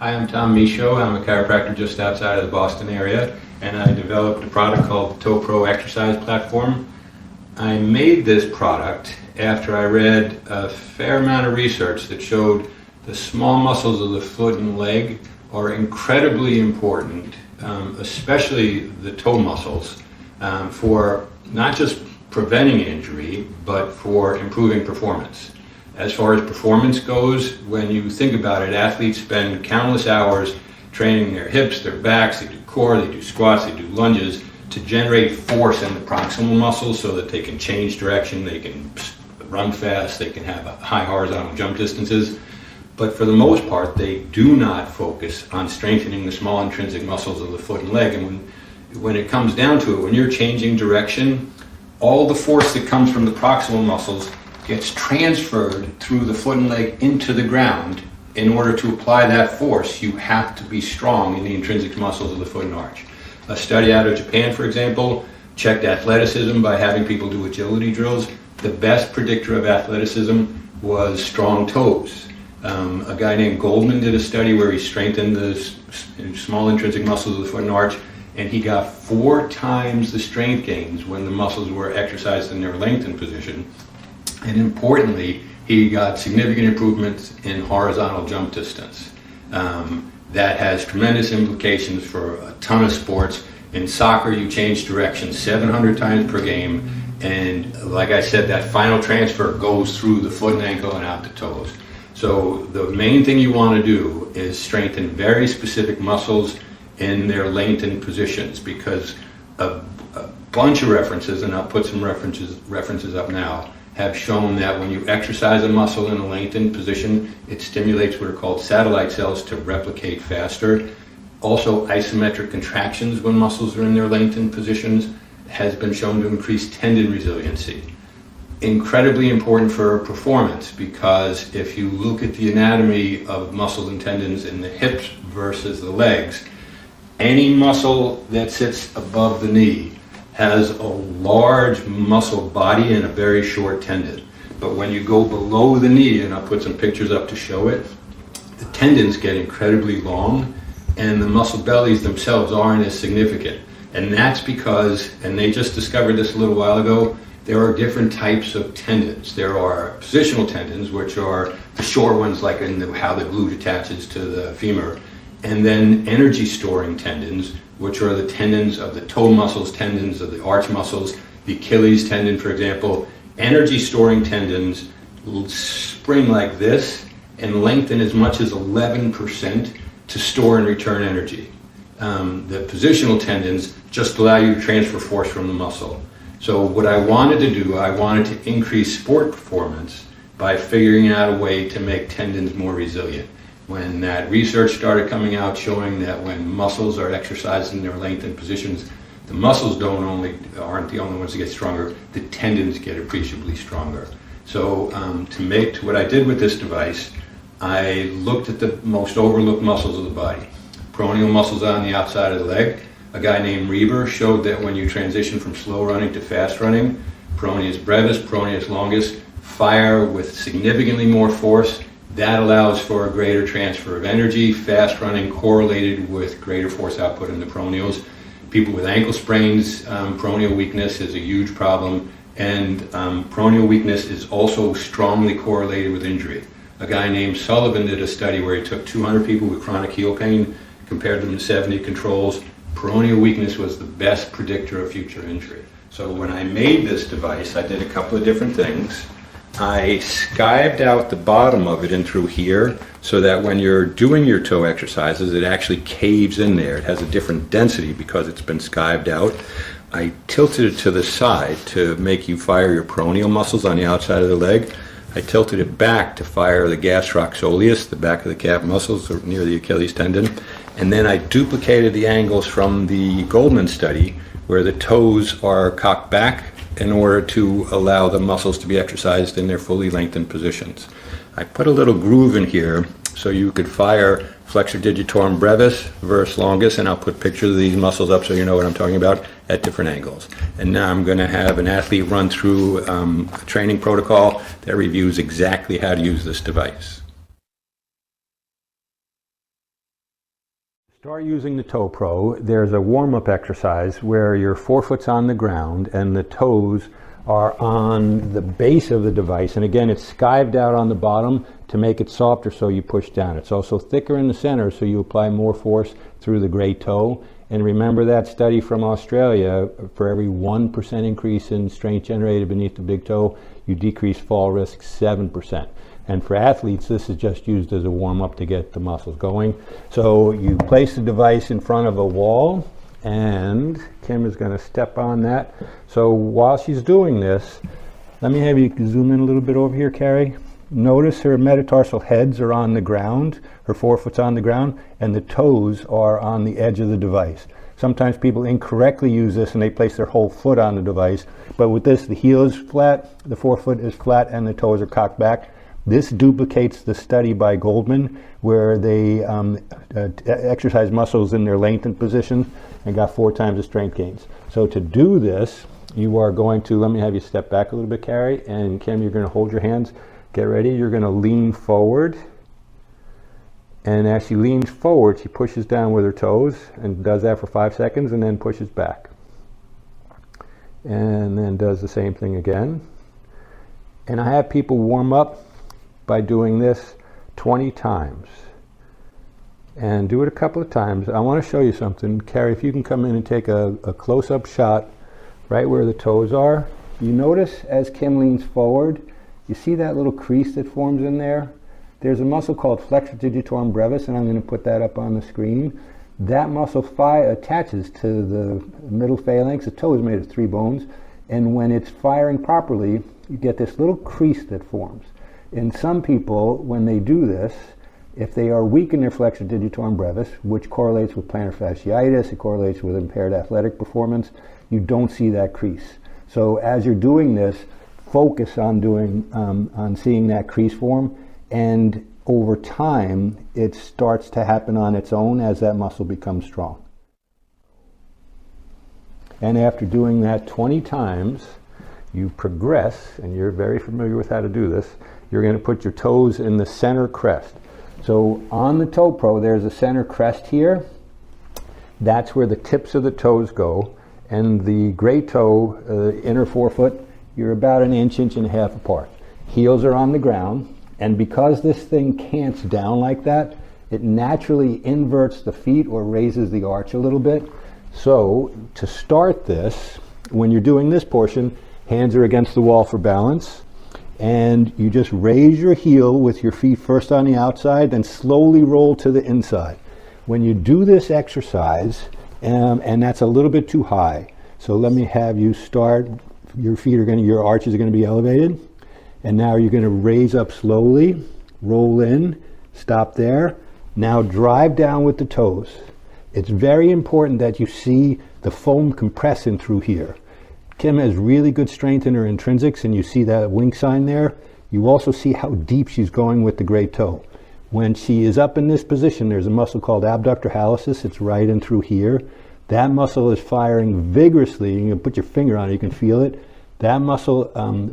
Hi, I'm Tom Michaud. I'm a chiropractor just outside of the Boston area, and I developed a product called the ToePro Exercise platform. I made this product after I read a fair amount of research that showed the small muscles of the foot and leg are incredibly important, especially the toe muscles, for not just preventing injury, but for improving performance. As far as performance goes, when you think about it, athletes spend countless hours training their hips, their backs, they do core, they do squats, they do lunges to generate force in the proximal muscles so that they can change direction, they can run fast, they can have high horizontal jump distances. But for the most part, they do not focus on strengthening the small intrinsic muscles of the foot and leg. And when it comes down to it, when you're changing direction, all the force that comes from the proximal muscles gets transferred through the foot and leg into the ground. In order to apply that force, you have to be strong in the intrinsic muscles of the foot and arch. A study out of Japan, for example, checked athleticism by having people do agility drills. The best predictor of athleticism was strong toes. A guy named Goldman did a study where he strengthened the small intrinsic muscles of the foot and arch, and he got 4 times the strength gains when the muscles were exercised in their lengthened position. And importantly, he got significant improvements in horizontal jump distance. That has tremendous implications for a ton of sports. In soccer, you change direction 700 times per game, and like I said, that final transfer goes through the foot and ankle and out the toes. So the main thing you want to do is strengthen very specific muscles in their lengthened positions, because a bunch of references, and I'll put some references up now, have shown that when you exercise a muscle in a lengthened position, it stimulates what are called satellite cells to replicate faster. Also, isometric contractions when muscles are in their lengthened positions has been shown to increase tendon resiliency. Incredibly important for performance, because if you look at the anatomy of muscles and tendons in the hips versus the legs, any muscle that sits above the knee has a large muscle body and a very short tendon. But when you go below the knee, and I'll put some pictures up to show it, the tendons get incredibly long and the muscle bellies themselves aren't as significant. And that's because, and they just discovered this a little while ago, there are different types of tendons. There are positional tendons, which are the short ones, like in how the glute attaches to the femur, and then energy storing tendons, which are the tendons of the toe muscles, tendons of the arch muscles, the Achilles tendon, for example. Energy storing tendons spring like this and lengthen as much as 11% to store and return energy. The positional tendons just allow you to transfer force from the muscle. So what I wanted to do, I wanted to increase sport performance by figuring out a way to make tendons more resilient. When that research started coming out showing that when muscles are exercised in their lengthened positions, the muscles aren't the only ones that get stronger, the tendons get appreciably stronger. So what I did with this device, I looked at the most overlooked muscles of the body. Peroneal muscles on the outside of the leg. A guy named Reber showed that when you transition from slow running to fast running, Peroneus brevis, Peroneus longus, fire with significantly more force. That allows for a greater transfer of energy. Fast running correlated with greater force output in the peroneals. People with ankle sprains, peroneal weakness is a huge problem, and peroneal weakness is also strongly correlated with injury. A guy named Sullivan did a study where he took 200 people with chronic heel pain, compared them to 70 controls. Peroneal weakness was the best predictor of future injury. So when I made this device, I did a couple of different things. I skived out the bottom of it in through here so that when you're doing your toe exercises, it actually caves in there. It has a different density because it's been skived out. I tilted it to the side to make you fire your peroneal muscles on the outside of the leg. I tilted it back to fire the Gastroc Soleus, the back of the calf muscles near the Achilles tendon. And then I duplicated the angles from the Goldman study where the toes are cocked back in order to allow the muscles to be exercised in their fully lengthened positions. I put a little groove in here so you could fire Flexor Digitorum Brevis versus Longus, and I'll put pictures of these muscles up so you know what I'm talking about at different angles. And now I'm going to have an athlete run through a training protocol that reviews exactly how to use this device. Start using the ToePro. There's a warm-up exercise where your forefoot's on the ground and the toes are on the base of the device. And again, it's skived out on the bottom to make it softer so you push down. It's also thicker in the center so you apply more force through the great toe. And remember that study from Australia, for every 1% increase in strength generated beneath the big toe, you decrease fall risk 7%. And for athletes, this is just used as a warm-up to get the muscles going. So you place the device in front of a wall, and Kim is going to step on that. So while she's doing this, let me have you zoom in a little bit over here, Carrie. Notice her metatarsal heads are on the ground, her forefoot's on the ground, and the toes are on the edge of the device. Sometimes people incorrectly use this and they place their whole foot on the device, but with this, the heel is flat, the forefoot is flat, and the toes are cocked back. This duplicates the study by Goldman where they exercise muscles in their lengthened position and got 4 times the strength gains. So to do this, you are going to, let me have you step back a little bit, Carrie, and Kim, you're going to hold your hands. Get ready. You're going to lean forward. And as she leans forward, she pushes down with her toes and does that for 5 seconds and then pushes back. And then does the same thing again. And I have people warm up by doing this 20 times. And do it a couple of times. I want to show you something. Carrie, if you can come in and take a close-up shot right where the toes are. You notice as Kim leans forward, you see that little crease that forms in there? There's a muscle called Flexor Digitorum Brevis, and I'm going to put that up on the screen. That muscle attaches to the middle phalanx. The toe is made of 3 bones, and when it's firing properly, you get this little crease that forms. In some people, when they do this, if they are weak in their Flexor Digitorum Brevis, which correlates with plantar fasciitis, it correlates with impaired athletic performance, you don't see that crease. So as you're doing this, focus on seeing that crease form, and over time, it starts to happen on its own as that muscle becomes strong. And after doing that 20 times, you progress, and you're very familiar with how to do this. You're going to put your toes in the center crest. So on the ToePro, there's a center crest here. That's where the tips of the toes go. And the great toe, inner forefoot, you're about an inch and a half apart. Heels are on the ground. And because this thing cants down like that, it naturally inverts the feet or raises the arch a little bit. So to start this, when you're doing this portion, hands are against the wall for balance. And you just raise your heel with your feet first on the outside, then slowly roll to the inside. When you do this exercise, and that's a little bit too high, so let me have you start. Your feet are your arches are going to be elevated. And now you're going to raise up slowly, roll in, stop there. Now drive down with the toes. It's very important that you see the foam compressing through here. Kim has really good strength in her intrinsics, and you see that wink sign there. You also see how deep she's going with the great toe. When she is up in this position, there's a muscle called Abductor Hallucis. It's right in through here. That muscle is firing vigorously. You can put your finger on it, you can feel it. That muscle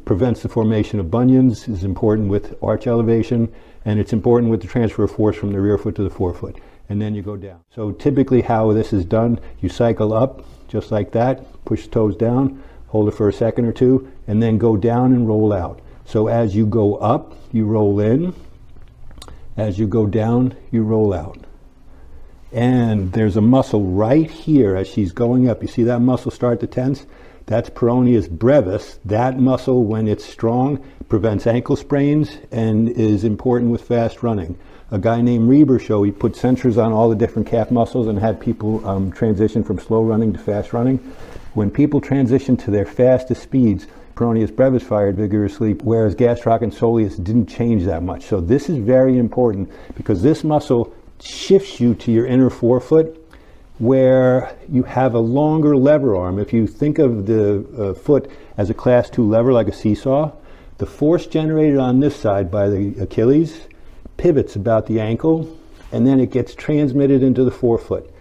prevents the formation of bunions, is important with arch elevation, and it's important with the transfer of force from the rear foot to the forefoot. And then you go down. So typically how this is done, you cycle up just like that, push the toes down, hold it for a second or two, and then go down and roll out. So as you go up, you roll in. As you go down, you roll out. And there's a muscle right here as she's going up. You see that muscle start to tense? That's Peroneus brevis. That muscle, when it's strong, prevents ankle sprains and is important with fast running. A guy named Reber showed he put sensors on all the different calf muscles and had people transition from slow running to fast running. When people transition to their fastest speeds, Peroneus brevis fired vigorously, whereas Gastroc and Soleus didn't change that much. So this is very important because this muscle shifts you to your inner forefoot, where you have a longer lever arm. If you think of the foot as a class 2 lever like a seesaw, the force generated on this side by the Achilles pivots about the ankle, and then it gets transmitted into the forefoot.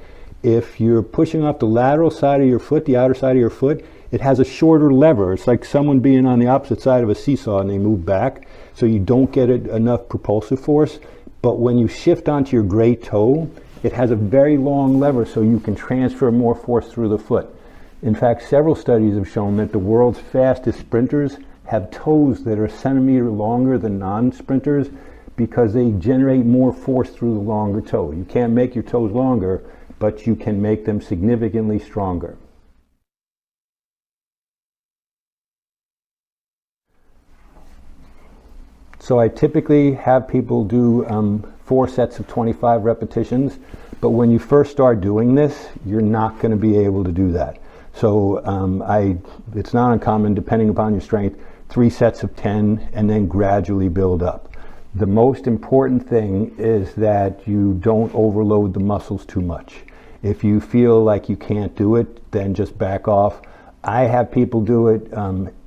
If you're pushing off the lateral side of your foot, the outer side of your foot, it has a shorter lever. It's like someone being on the opposite side of a seesaw and they move back, so you don't get enough propulsive force. But when you shift onto your great toe, it has a very long lever so you can transfer more force through the foot. In fact, several studies have shown that the world's fastest sprinters have toes that are a centimeter longer than non-sprinters because they generate more force through the longer toe. You can't make your toes longer, but you can make them significantly stronger. So I typically have people do 4 sets of 25 repetitions, but when you first start doing this, you're not going to be able to do that. So it's not uncommon, depending upon your strength, 3 sets of 10 and then gradually build up. The most important thing is that you don't overload the muscles too much. If you feel like you can't do it, then just back off. I have people do it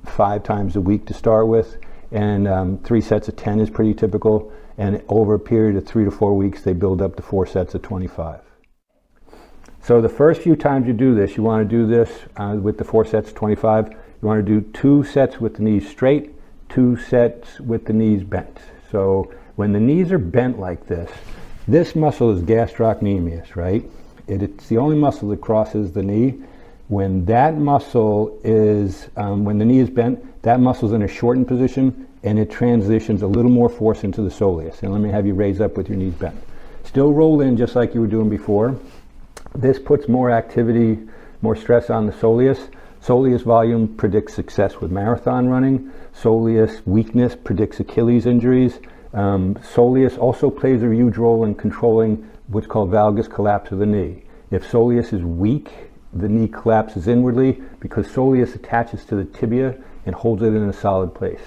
5 times a week to start with, and 3 sets of 10 is pretty typical, and over a period of 3 to 4 weeks they build up to 4 sets of 25. So the first few times you do this, you want to do this with the 4 sets of 25. You want to do 2 sets with the knees straight, 2 sets with the knees bent. So when the knees are bent like this muscle is gastrocnemius, right? It's the only muscle that crosses the knee. When that muscle is, when the knee is bent, that muscle's in a shortened position and it transitions a little more force into the soleus. And let me have you raise up with your knees bent. Still roll in just like you were doing before. This puts more activity, more stress on the soleus. Soleus volume predicts success with marathon running. Soleus weakness predicts Achilles injuries. Soleus also plays a huge role in controlling what's called valgus collapse of the knee. If soleus is weak, the knee collapses inwardly because soleus attaches to the tibia and holds it in a solid place.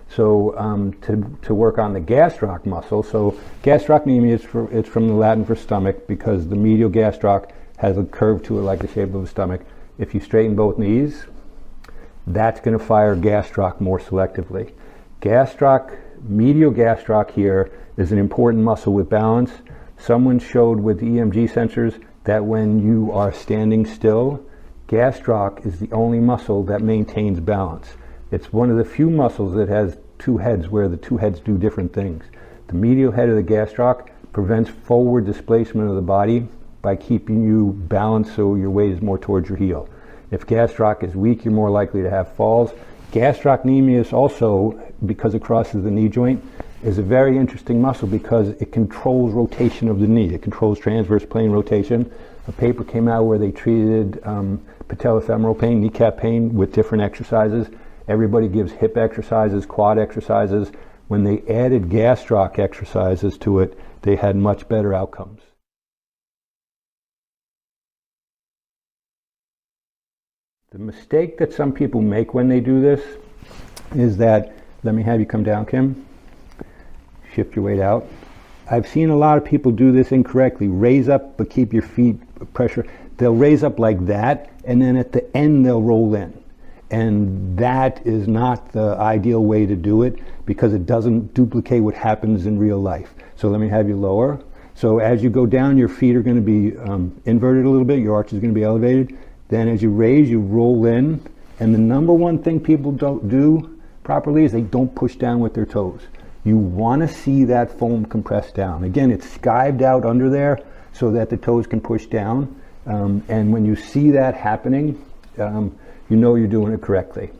So to work on the gastroc muscle, so gastrocnemius, it's from the Latin for stomach because the medial gastroc has a curve to it like the shape of a stomach. If you straighten both knees, that's going to fire gastroc more selectively. Gastroc, medial gastroc here is an important muscle with balance. Someone showed with the EMG sensors that when you are standing still, gastroc is the only muscle that maintains balance. It's one of the few muscles that has 2 heads where the 2 heads do different things. The medial head of the gastroc prevents forward displacement of the body by keeping you balanced so your weight is more towards your heel. If gastroc is weak, you're more likely to have falls. Gastrocnemius also, because it crosses the knee joint, is a very interesting muscle because it controls rotation of the knee. It controls transverse plane rotation. A paper came out where they treated patellofemoral pain, kneecap pain with different exercises. Everybody gives hip exercises, quad exercises. When they added gastroc exercises to it, they had much better outcomes. The mistake that some people make when they do this is that, let me have you come down, Kim. Shift your weight out. I've seen a lot of people do this incorrectly. Raise up, but keep your feet pressure. They'll raise up like that, and then at the end they'll roll in. And that is not the ideal way to do it because it doesn't duplicate what happens in real life. So let me have you lower. So as you go down, your feet are going to be inverted a little bit. Your arch is going to be elevated. Then as you raise, you roll in. And the number one thing people don't do properly is they don't push down with their toes. You want to see that foam compressed down. Again, it's skived out under there so that the toes can push down. And when you see that happening, you know you're doing it correctly.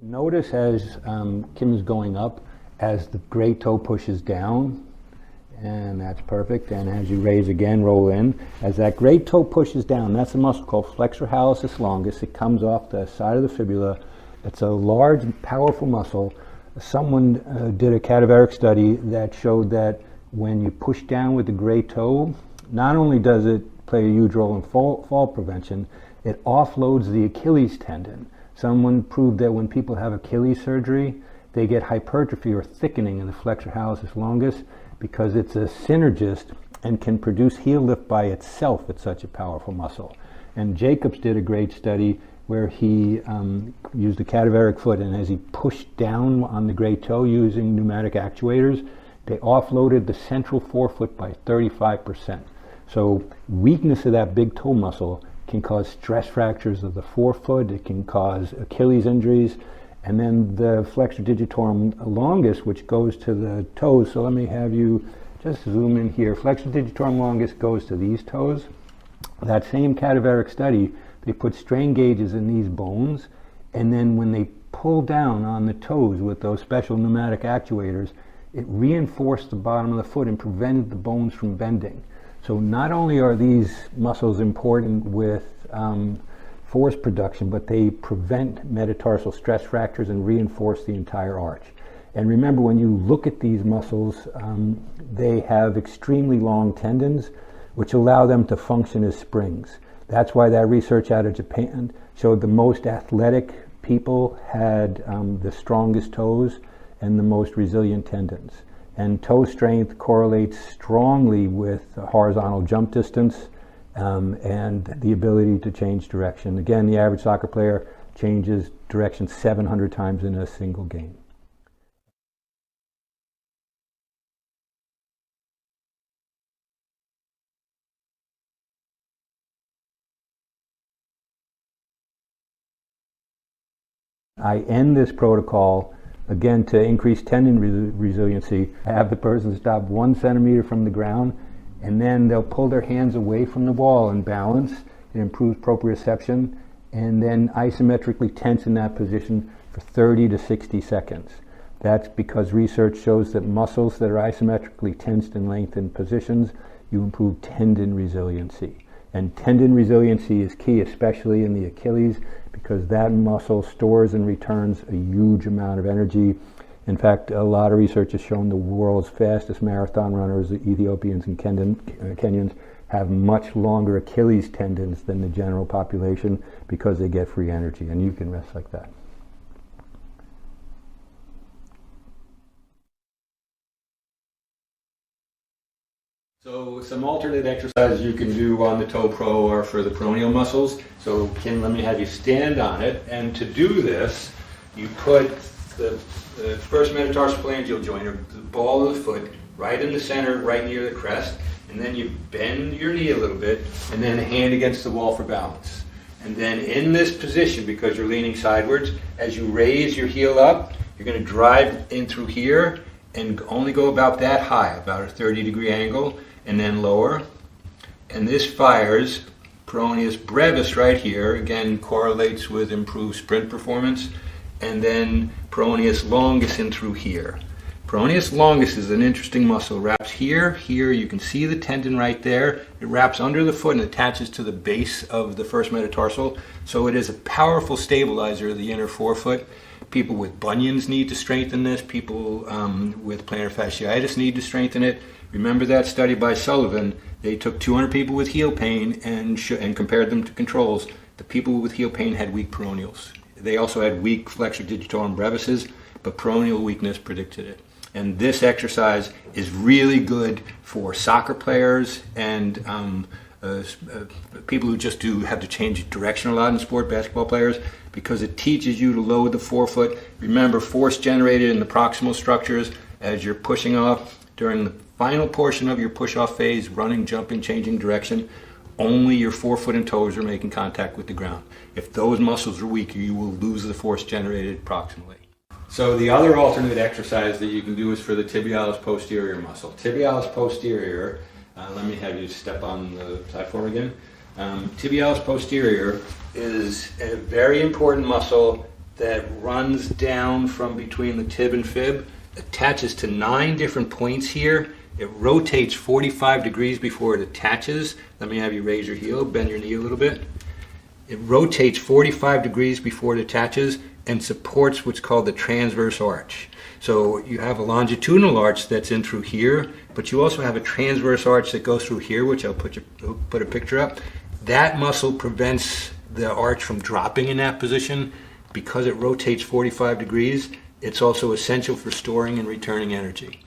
Notice as Kim is going up, as the great toe pushes down, and that's perfect. And as you raise again, roll in. As that great toe pushes down, that's a muscle called Flexor Hallucis longus. It comes off the side of the fibula. It's a large, powerful muscle. Someone did a cadaveric study that showed that when you push down with the great toe, not only does it play a huge role in fall prevention, it offloads the Achilles tendon. Someone proved that when people have Achilles surgery, they get hypertrophy or thickening in the Flexor Hallucis longus because it's a synergist and can produce heel lift by itself. It's such a powerful muscle. And Jacobs did a great study where he used a cadaveric foot, and as he pushed down on the great toe using pneumatic actuators, they offloaded the central forefoot by 35%. So weakness of that big toe muscle can cause stress fractures of the forefoot. It can cause Achilles injuries. And then the Flexor Digitorum longus, which goes to the toes. So let me have you just zoom in here. Flexor Digitorum longus goes to these toes. That same cadaveric study, they put strain gauges in these bones, and then when they pull down on the toes with those special pneumatic actuators, it reinforced the bottom of the foot and prevented the bones from bending. So not only are these muscles important with force production, but they prevent metatarsal stress fractures and reinforce the entire arch. And remember, when you look at these muscles, they have extremely long tendons, which allow them to function as springs. That's why that research out of Japan showed the most athletic people had the strongest toes and the most resilient tendons. And toe strength correlates strongly with horizontal jump distance and the ability to change direction. Again, the average soccer player changes direction 700 times in a single game. I end this protocol, again, to increase tendon resiliency. I have the person stop 1 centimeter from the ground, and then they'll pull their hands away from the wall and balance. It improves proprioception, and then isometrically tense in that position for 30 to 60 seconds. That's because research shows that muscles that are isometrically tensed in lengthened positions, you improve tendon resiliency. And tendon resiliency is key, especially in the Achilles, because that muscle stores and returns a huge amount of energy. In fact, a lot of research has shown the world's fastest marathon runners, the Ethiopians and Kenyans, have much longer Achilles tendons than the general population because they get free energy, and you can rest like that. So some alternate exercises you can do on the ToePro are for the peroneal muscles. So Kim, let me have you stand on it. And to do this, you put the first metatarsal phalangeal joint, or the ball of the foot, right in the center, right near the crest. And then you bend your knee a little bit, and then a hand against the wall for balance. And then in this position, because you're leaning sideways, as you raise your heel up, you're going to drive in through here and only go about that high, about a 30-degree angle, and then lower. And this fires Peroneus brevis right here, again correlates with improved sprint performance, and then Peroneus longus in through here. Peroneus longus is an interesting muscle. It wraps here, you can see the tendon right there. It wraps under the foot and attaches to the base of the first metatarsal, so it is a powerful stabilizer of the inner forefoot. People with bunions need to strengthen this. People with plantar fasciitis need to strengthen it. Remember that study by Sullivan? They took 200 people with heel pain and compared them to controls. The people with heel pain had weak peroneals. They also had weak flexor digitorum brevises, but peroneal weakness predicted it. And this exercise is really good for soccer players and people who just have to change direction a lot in sport, basketball players, because it teaches you to load the forefoot. Remember, force generated in the proximal structures as you're pushing off during the final portion of your push-off phase, running, jumping, changing direction. Only your forefoot and toes are making contact with the ground. If those muscles are weak, you will lose the force generated proximally. So the other alternate exercise that you can do is for the tibialis posterior muscle. Tibialis posterior, let me have you step on the platform again. Tibialis posterior is a very important muscle that runs down from between the tib and fib, attaches to 9 different points here. It rotates 45 degrees before it attaches. Let me have you raise your heel, bend your knee a little bit. It rotates 45 degrees before it attaches and supports what's called the transverse arch. So you have a longitudinal arch that's in through here, but you also have a transverse arch that goes through here, which I'll put a picture up. That muscle prevents the arch from dropping in that position. Because it rotates 45 degrees, it's also essential for storing and returning energy.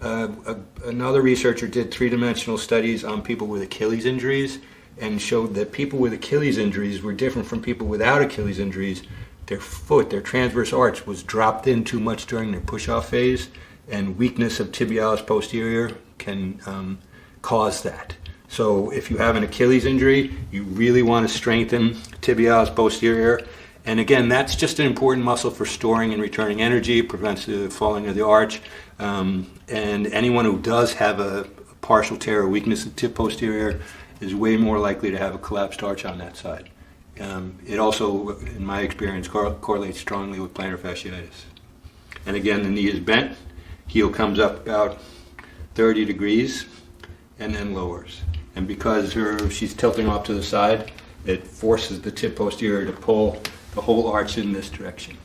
Another researcher did 3-dimensional studies on people with Achilles injuries and showed that people with Achilles injuries were different from people without Achilles injuries. Their foot, their transverse arch, was dropped in too much during their push-off phase, and weakness of tibialis posterior can cause that. So if you have an Achilles injury, you really want to strengthen tibialis posterior. And again, that's just an important muscle for storing and returning energy, prevents the falling of the arch. And anyone who does have a partial tear or weakness in the tib posterior is way more likely to have a collapsed arch on that side. It also, in my experience, correlates strongly with plantar fasciitis. And again, the knee is bent, heel comes up about 30 degrees, and then lowers. And because she's tilting off to the side, it forces the tib posterior to pull the whole arch in this direction.